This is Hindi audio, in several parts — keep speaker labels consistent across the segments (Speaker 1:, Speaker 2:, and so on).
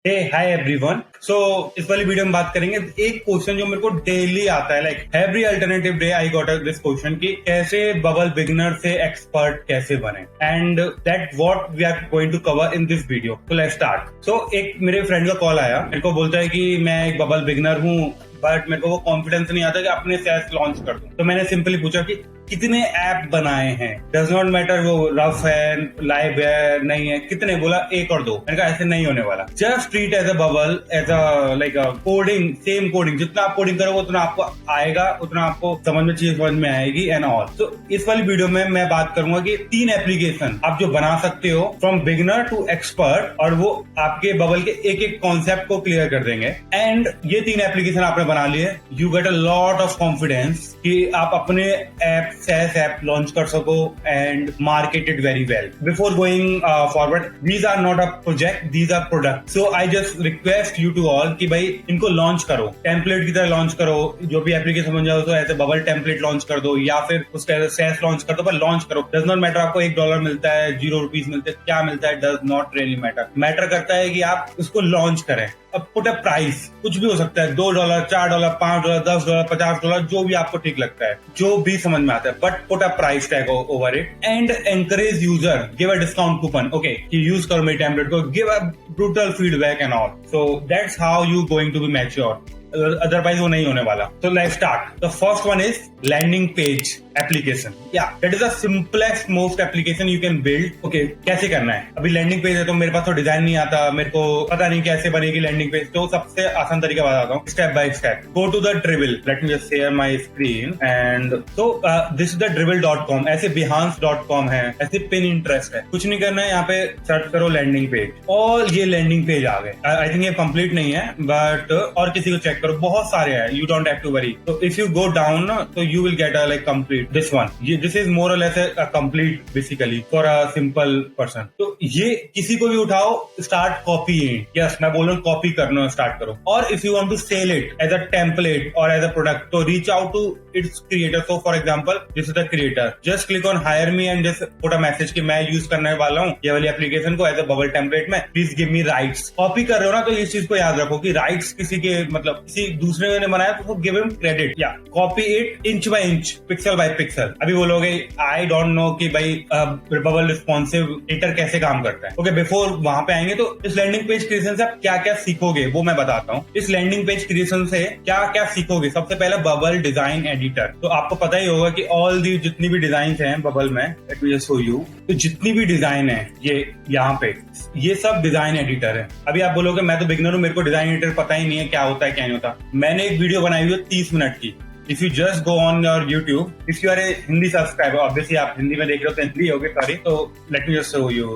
Speaker 1: Hi everyone. सो इस वाली वीडियो में बात करेंगे एक क्वेश्चन जो मेरे को डेली आता है, like every alternative day I got this question कि कैसे बबल बिगिनर से एक्सपर्ट कैसे बने, and that what we are going to cover in this video. So let's start. So एक मेरे फ्रेंड का कॉल आया, मेरे को बोलता है कि मैं एक बबल बिगिनर हूँ बट मेरे को वो कॉन्फिडेंस नहीं आता कि अपने सेल्स लॉन्च कर दूं। तो मैंने सिंपली पूछा कि कितने ऐप बनाए हैं, डज नॉट मैटर वो रफ है, लाइव है, नहीं है, कितने। बोला एक और दो। मैंने कहा ऐसे नहीं होने वाला। Just treat as a Bubble, as a like coding, same coding. जितना आप कोडिंग करोगे उतना आपको आएगा, उतना आपको समझ में चीज समझ में आएगी एंड ऑल। तो इस वाली वीडियो में मैं बात करूंगा कि 3 एप्लीकेशन आप जो बना सकते हो फ्रॉम बिगिनर टू एक्सपर्ट, और वो आपके बबल के एक एक कॉन्सेप्ट को क्लियर कर देंगे। एंड ये 3 एप्लीकेशन आपने बना लिए, you get a lot of confidence कि आप अपने ऐप SaaS ऐप लॉन्च कर सको and market it very well. Before going forward, these are not a project, these are product. So I just request you to all कि भाई इनको लॉन्च करो, टेम्पलेट की तरह लॉन्च करो। जो भी एप्लीकेशन बन जाओ तो ऐसे बबल टेम्पलेट लॉन्च कर दो, या फिर उसका SaaS लॉन्च कर दो, पर लॉन्च करो। डज नॉट मैटर आपको $1 मिलता है, ₹0 मिलते हैं, क्या मिलता है, does not really matter. Matter करता है कि आप उसको लॉन्च करें। अब पुट अ प्राइस, कुछ भी हो सकता है, $2, $4, $5, $10, $50, जो भी आपको ठीक लगता है, जो भी समझ में आता है, but put a price tag over it and encourage user, give a discount coupon, okay, कि यूज करो मेरे टेम्पलेट को, give a brutal feedback and all. So that's how you going to be mature, otherwise वो नहीं होने वाला। तो let's start. The first one is landing page application. या that is the simplest most application you can build. Okay, कैसे करना है? अभी लैंडिंग पेज है तो मेरे पास तो डिजाइन नहीं आता, मेरे को पता नहीं कैसे बनेगी लैंडिंग पेज। तो सबसे आसान तरीका बताता हूँ, step by step. Go to the Dribbble, let me just share my screen and तो दिस इज द dribble.com। ऐसे behance.com है, ऐसे Pinterest है। कुछ नहीं करना है, यहाँ पे सर्च करो लैंडिंग पेज, और ये लैंडिंग पेज आ गए। आई थिंक ये कंप्लीट नहीं है, बट और किसी को चेक करो, बहुत सारे हैं, you don't have to worry. तो इफ यू गो डाउन तो you will get a like complete this one. ये this is more or less a complete basically for a simple person. तो ये किसी को भी उठाओ, स्टार्ट कॉपीइंग। यस, मैं बोल रहा हूँ कॉपी करना स्टार्ट करो। और if you want to sell it as a template or as a product, तो reach out to its creator. So for example, this is the creator, just click on hire me and just put a message कि मैं यूज करने वाला हूँ ये वाली एप्लीकेशन को एज अ बबल टेम्पलेट में, please give me rights. Copy कर रहे हो ना, तो इस चीज को याद रखो कि राइट्स किसी के, मतलब किसी दूसरे ने बनाया तो गिव हिम क्रेडिट। या copy it inch by inch, pixel by pixel. अभी बोलोगे आई डोंट नो कि भाई बबल रिस्पॉन्सिव एडिटर कैसे काम करता है। ओके, बिफोर वहां पे आएंगे तो इस लैंडिंग पेज क्रिएशन से आप क्या क्या सीखोगे वो मैं बताता हूँ। इस लैंडिंग पेज क्रिएशन से क्या क्या सीखोगे? सबसे पहले बबल डिजाइन एडिटर। तो आपको पता ही होगा कि ऑल दी जितनी भी डिजाइन हैं बबल में, late me just show you, तो जितनी भी डिजाइन है ये यहाँ पे, ये सब डिजाइन एडिटर है। अभी आप बोलोगे मैं तो बिगिनर हूँ, मेरे को डिजाइन एडिटर पता ही नहीं है क्या होता है क्या नहीं होता। मैंने एक वीडियो बनाई हुई है 30 मिनट की। If you just go on your YouTube, if you are a Hindi subscriber, obviously आप हिंदी में देख रहे हो तो हिंदी होगे, सॉरी। तो let me just show you,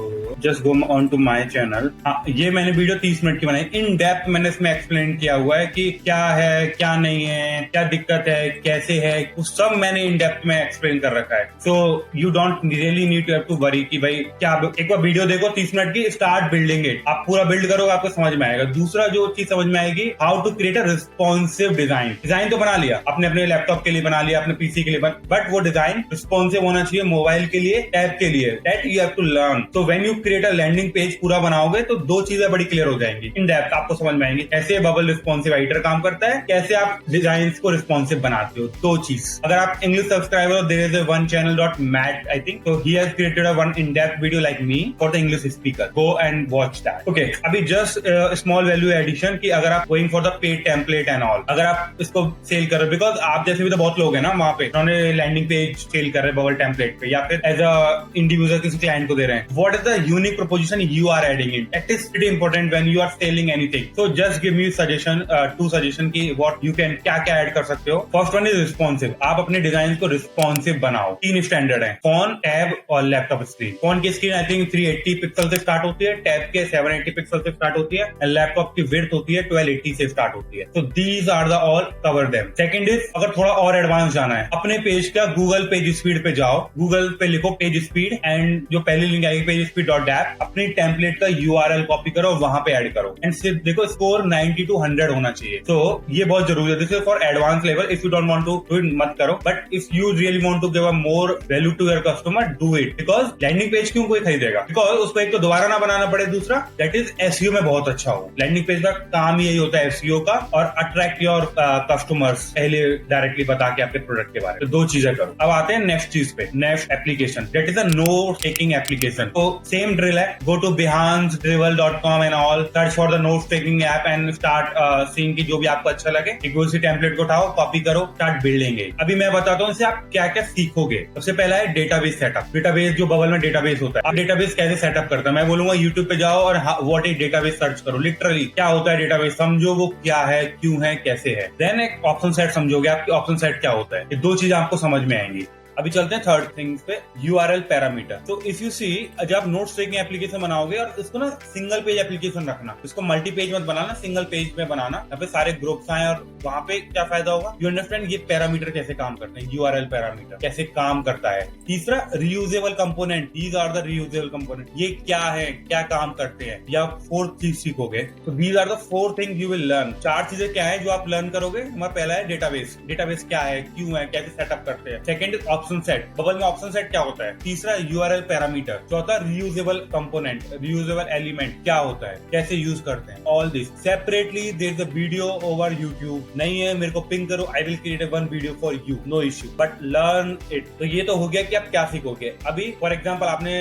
Speaker 1: just go on to my channel। हाँ, ये मैंने वीडियो 30 मिनट की बनाई। इन डेप्थ मैंने इसमें एक्सप्लेन किया हुआ है कि क्या है, क्या नहीं है, क्या दिक्कत है, कैसे है, उस सब मैंने इन डेप्थ में एक्सप्लेन कर रखा है। So you don't really need to have to worry कि भाई क्या। एक बार वीडियो देखो 30 मिनट की, स्टार्ट बिल्डिंग इट। आप पूरा बिल्ड करोगे, आपको समझ में आएगा। दूसरा जो चीज समझ में आएगी, how to create a responsive design. Design तो बना लिया, अपने लैपटॉप के लिए बना लिया, अपने पीसी के लिए बट वो डिजाइन रिस्पॉन्सिव होना चाहिए मोबाइल के लिए, टैब के लिए। That you have to learn. तो when you create a landing page पूरा बनाओगे तो 2 चीजें बड़ी क्लियर हो जाएंगी, इन डेप्थ आपको समझ में आएंगी। कैसे बबल रिस्पॉन्सिव एडिटर काम करता है, कैसे आप डिजाइन को रिस्पॉन्सिव बनाते हो। 2 चीज। अगर आप इंग्लिश सब्सक्राइबर हो, there is a one channel.mat I think, तो he has created a one in depth video like me for the English speaker. Go and watch that. Okay, अभी जस्ट स्मॉल वैल्यू एडिशन की, अगर आप going for the paid template and all, अगर आप इसको सेल कर रहे हो, बिकॉज आप जैसे भी तो बहुत लोग हैं ना वहां पे, उन्होंने लैंडिंग पेज सेल कर रहे हैं बबल टेम्पलेट पे, या फिर एज अ इंडिविजुअल किसी क्लाइंट को दे रहे हैं। What is the unique proposition you are adding in? It is pretty important when you are selling anything. So just give me suggestion, 2 suggestion की व्हाट यू कैन, क्या क्या ऐड कर सकते हो। First one is responsive. आप अपने डिजाइन को रिस्पॉन्सिव बनाओ। 3 स्टैंडर्ड है, फोन, टैब और लैपटॉप स्क्रीन। फोन की स्क्रीन आई थिंक 380 पिक्सल से स्टार्ट होती है, टैब के 780 पिक्सल से स्टार्ट होती है, लैपटॉप की विड्थ होती है 1280 से स्टार्ट होती है। So these are the all, cover them. Second is अगर थोड़ा और एडवांस जाना है, अपने पेज का गूगल पेज स्पीड पे जाओ, गूगल पे लिखो पेज स्पीड एंड जो पहली लिंक आएगी पेज स्पीड डॉट ऐप, अपनी टेम्पलेट का यूआरएल कॉपी करो, वहां पे ऐड करो एंड सिर्फ देखो स्कोर 90 to 100 होना चाहिए। तो ये बहुत जरूरी है। This is for advance level. If you don't want to do it मत करो, but if you really want to give a more value to your customer, do it. Because landing page क्यों कोई खरीदेगा? बिकॉज उसको एक तो दोबारा ना बनाना पड़े, दूसरा दैट इज एसईओ में बहुत अच्छा हो। लैंडिंग पेज का काम यही होता है एसईओ का, और अट्रैक्ट योर कस्टमर्स पहले डायरेक्टली बता के आपके प्रोडक्ट के बारे में। तो दो चीजें करो। अब आते हैं नेक्स्ट चीज पे, next application, that is a note taking application. तो सेम ड्रिल है, go to behance drivel.com and all, search for the note taking app and start seeing की जो भी आपको अच्छा लगे, एक उसी टेम्पलेट को उठाओ, कॉपी करो, स्टार्ट बिल्डिंग। अभी मैं बताता हूँ इससे आप क्या क्या सीखोगे। सबसे पहला है डेटाबेस सेटअप। डेटाबेस जो बबल में डेटाबेस होता है, आप डेटाबेस कैसे सेटअप करते हैं मैं बोलूंगा यूट्यूब पे जाओ और व्हाट इज डेटाबेस सर्च करो। लिटरली क्या होता है डेटाबेस, समझो वो क्या है, क्यों है, कैसे है। देन एक ऑप्शन सेट समझोगे, आपकी ऑप्शन सेट क्या होता है। ये दो चीजें आपको समझ में आएंगी। अभी चलते हैं थर्ड थिंग्स पे, यूआरएल पैरामीटर। तो इफ यू सी, जब आप नोट्स टेकिंग एप्लीकेशन बनाओगे और इसको ना सिंगल पेज एप्लीकेशन रखना, इसको मल्टी पेज मत बनाना, सिंगल पेज में बनाना, यहाँ पे सारे ग्रुप्स आए और वहां पे क्या फायदा होगा, यू अंडरस्टैंड ये पैरामीटर कैसे काम करते हैं, यूआरएल पैरामीटर कैसे काम करता है। तीसरा reusable component, these are the reusable component, ये क्या है, क्या काम करते हैं। या फोर्थ चीज सीखोगे, तो these are the four thing you will learn. चार चीजें क्या है जो आप लर्न करोगे। हमारा पहला है डेटाबेस, डेटाबेस क्या है, क्यों है, कैसे सेटअप करते हैं। Second is option set, Bubble में ऑप्शन सेट क्या होता है। तीसरा यूआरएल पैरामीटर। चौथा रीयूजेबल कंपोनेंट, रीयूजेबल एलिमेंट क्या होता है, कैसे यूज करते हैं। All this separately there is a video over YouTube. नहीं है मेरे को पिंग करो, I will create one video for you, no issue, but learn it. तो ये तो हो गया कि आप क्या सीखोगे। अभी फॉर एग्जाम्पल आपने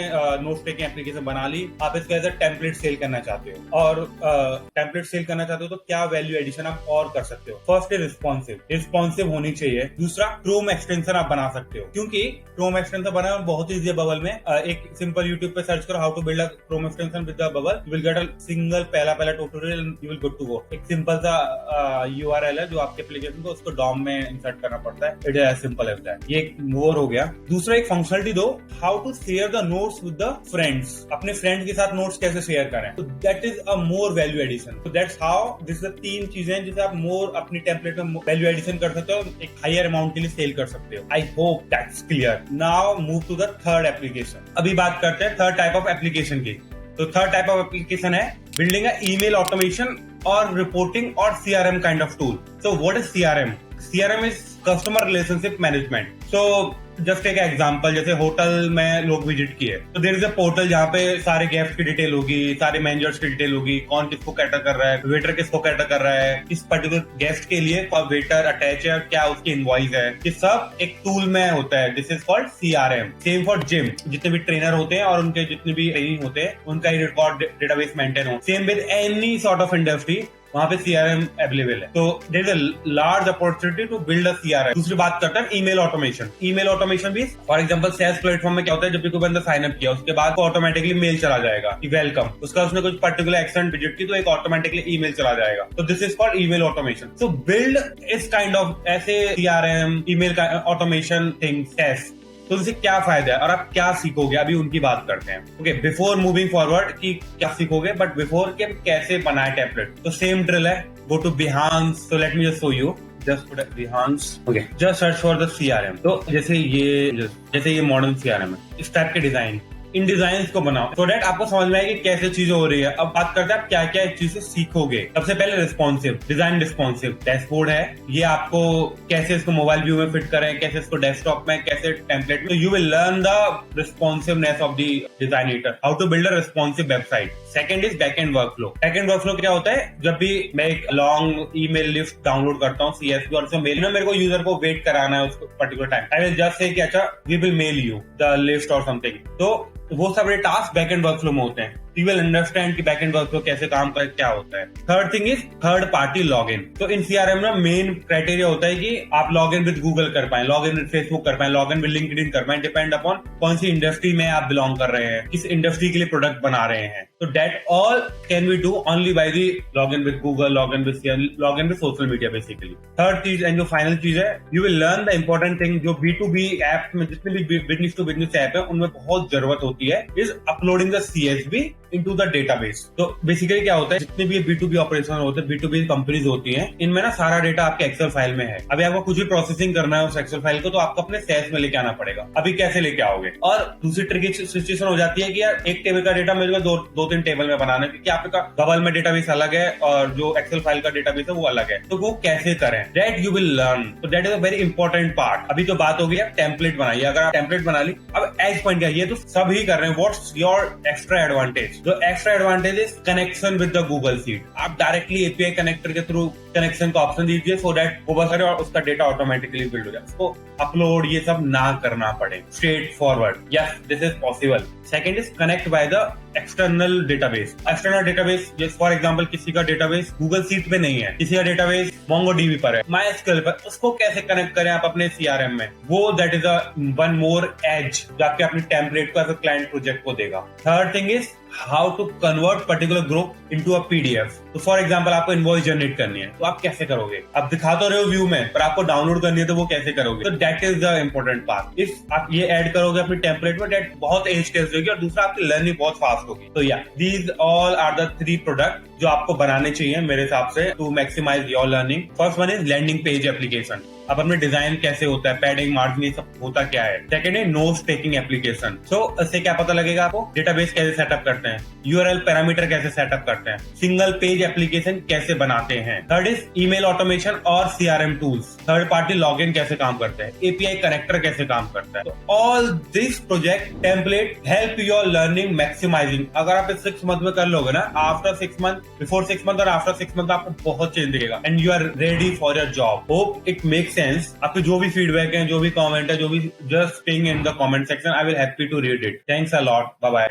Speaker 1: नोट टेकिंग एप्लीकेशन बना ली, आप इसका एज अ टेम्पलेट सेल करना चाहते हो, और टेम्पलेट सेल करना चाहते हो तो क्या वैल्यू एडिशन आप और कर सकते हो। फर्स्ट इज रिस्पॉन्सिव, रिस्पॉन्सिव होनी चाहिए। दूसरा क्रोम एक्सटेंशन आप बना सकते हो, क्योंकि क्रोम एक्सटेंशन बनाना बहुत ईजी है बबल में। एक सिंपल यूट्यूब पे सर्च करो how to build a Chrome extension with the Bubble, you will get a single पहला tutorial and you will good to go. एक सिंपल सा यूआरएल है जो आपके एप्लीकेशन को उसको डॉम में इंसर्ट करना पड़ता है। It is as simple as that. ये मोर हो गया। दूसरा एक फंक्शनलिटी दो, how to share the notes with the friends. अपने फ्रेंड्स के साथ नोट्स कैसे शेयर करें, तो that is a more value addition. तो दैट्स हाउ दिस इज तीन चीजें जिसे आप मोर अपनी टेम्पलेट में वैल्यू एडिशन कर सकते हो, एक हायर अमाउंट के लिए सेल कर सकते हो। I hope that's clear. Now move to the third application. अभी बात करते हैं थर्ड टाइप ऑफ एप्लीकेशन की। तो थर्ड टाइप ऑफ एप्लीकेशन है बिल्डिंग अ ईमेल ऑटोमेशन और रिपोर्टिंग और CRM kind of tool. So what is CRM? CRM is customer relationship management. So just एक एग्जांपल, जैसे होटल में लोग विजिट किए तो देयर इज अ पोर्टल जहाँ पे सारे गेस्ट की डिटेल होगी, सारे मैनेजर्स की डिटेल होगी, कौन किसको कैटर कर रहा है, वेटर किसको कैटर कर रहा है, किस पर्टिकुलर गेस्ट के लिए वेटर अटैच है, क्या उसकी इनवॉइस है, ये सब एक टूल में होता है। This is called CRM. Same for gym, जितने भी ट्रेनर होते हैं और उनके जितने भी ट्रेनिंग होते हैं उनका ही रिकॉर्ड डेटाबेस मेंटेन हो। Same with any sort of industry, वहां पे सीआरएम अवेलेबल है। तो there is a large opportunity to build a CRM. दूसरी बात करते हैं ईमेल ऑटोमेशन। ईमेल ऑटोमेशन भी फॉर एग्जांपल सेल्स प्लेटफॉर्म में क्या होता है, जब भी कोई बंदा साइन अप किया उसके बाद ऑटोमेटिकली मेल चला जाएगा कि वेलकम, उसका उसने कुछ पर्टिकुलर एक्शन विजिट की तो एक ऑटोमेटिकली ईमेल चला जाएगा। तो this is called email automation. So build इस काइंड ऑफ ऐसे सीआरएम ईमेल का ऑटोमेशन थिंग्स टेस्ट। तो उनसे क्या फायदा है और आप क्या सीखोगे, अभी उनकी बात करते हैं। ओके, बिफोर मूविंग फॉरवर्ड कि क्या सीखोगे, बट बिफोर कि हम कैसे बनाए टेम्पलेट, तो सेम ड्रिल है, go to behance। so let me just show you, just put behance, okay, just search for the CRM। तो जैसे ये मॉडर्न CRM है, इस टाइप के डिजाइन, इन डिजाइन को बनाओ तो डेट आपको समझ में आएगी कैसे चीजें हो रही है। अब बात करते हैं आप क्या क्या इस चीज से सीखोगे। सबसे पहले रिस्पॉन्सिव डिजाइन, रिस्पॉन्सिव डैशबोर्ड है, ये आपको कैसे इसको मोबाइल व्यू में फिट करें, कैसे इसको डेस्कटॉप में, कैसे टेम्पलेट में। You will learn the responsiveness of the designator, how to build a responsive website. Second is backend workflow. Backend workflow क्या होता है, जब भी मैं एक लॉन्ग ईमेल लिस्ट डाउनलोड करता हूँ CSV और उसमें मेल, मेरे को यूजर को वेट कराना है उसको particular time, I will just say कि अच्छा we will mail you the list or something. तो वो सब टास्क बैकएंड वर्कफ्लो में होते हैं। यू विल अंडरस्टैंड कि बैकएंड वर्कफ्लो कैसे काम करे, क्या होता है। Third thing is third party login. तो इन सीआरएम में मेन क्राइटेरिया होता है कि आप लॉगिन विद गूगल कर पाए, लॉगिन विद फेसबुक कर पाए, लॉगिन विद लिंक्डइन कर पाए, डिपेंड अपॉन कौन सी इंडस्ट्री में आप बिलोंग कर रहे हैं, किस इंडस्ट्री के लिए प्रोडक्ट बना रहे हैं। तो that all can we do only by the login with Google, login with social media basically. Third चीज एंड जो फाइनल चीज है, you will learn the important thing जो B2B ऐप में, जितने भी बिजनेस टू बिजनेस ऐप है उनमें बहुत जरूरत होती है, is uploading the CSV into the database. तो बेसिकली क्या होता है, जितने भी B2B ऑपरेशन होते हैं, B2B कंपनीज होती हैं, इनमें ना सारा डेटा आपके एक्सेल फाइल में है। अभी आपको कुछ भी प्रोसेसिंग करना है उस एक्सेल फाइल को, तो आपको अपने सेल्स में लेके आना पड़ेगा। अभी कैसे लेके आओगे? और दूसरी ट्रिकी सिचुएशन हो जाती है कि यार एक टेबल का डेटा मेरे को दो तीन टेबल में बनाना है, क्योंकि आपका बबल में डेटाबेस अलग है और जो एक्सेल फाइल का डेटाबेस है वो अलग है। तो वो कैसे करें, दैट यू विल लर्न। तो that is a very important part. अभी तो बात हो गई है टेम्पलेट बनाइए। अगर आप टेम्पलेट बना ली, अब एज पॉइंट क्या, ये तो सब ही कर रहे हैं। What's your extra advantage? जो extra advantage is connection with the Google sheet. आप डायरेक्टली एपीआई कनेक्टर के थ्रू कनेक्शन का ऑप्शन दीजिए, सो दैट वो बस करे और उसका डेटा ऑटोमेटिकली बिल्ड हो जाए, उसको अपलोड ये सब ना करना पड़े। Straight forward, yes this is possible. Second is connect by the external database. External database, for example किसी का डेटाबेस गूगल सीट पे नहीं है, किसी का डेटाबेस मोंगोडीबी पर है, माइस्क्यूएल पर, उसको कैसे कनेक्ट करें आप अपने सीआरएम में? वो that is a one more as जाके अपने टेम्पलेट को क्लाइंट प्रोजेक्ट को देगा। Third thing is how to convert particular group into a PDF. तो फॉर एग्जांपल आपको इनवॉइस जनरेट करनी है, तो आप कैसे करोगे? आप दिखा तो रहे हो व्यू में, पर आपको डाउनलोड करनी है, तो वो कैसे करोगे? तो that is the important part. If आप ये ऐड करोगे अपनी टेम्पलेट में, दैट बहुत एज केस होगी और दूसरा आपकी लर्निंग बहुत फास्ट होगी। तो या these all are the 3 product जो आपको बनाने चाहिए मेरे हिसाब से to maximize your learning. First one is landing page application. अब अपने डिजाइन कैसे होता है, पैडिंग, मार्जिन, ये सब होता क्या है। सेकंड है नोट्स टेकिंग एप्लीकेशन। सो इससे क्या पता लगेगा आपको, डेटाबेस कैसे सेटअप करते हैं, यूआरएल पैरामीटर कैसे सेटअप करते हैं, सिंगल पेज एप्लीकेशन कैसे बनाते हैं। थर्ड इज ईमेल ऑटोमेशन और CRM tools, third party login कैसे काम करते हैं, एपीआई कनेक्टर कैसे काम करता है। तो all this project template help your learning maximizing. अगर आप इस 6 मंथ में कर लोगे ना, आफ्टर 6 मंथ, बिफोर 6 मंथ और आफ्टर 6 मंथ आपको बहुत चेंज दिखेगा and you are ready for your job. Hope it makes sense. आपके जो भी फीडबैक है, जो भी कमेंट है, जो भी, just ping in the comment section, I will happy to read it. Thanks a lot, bye bye.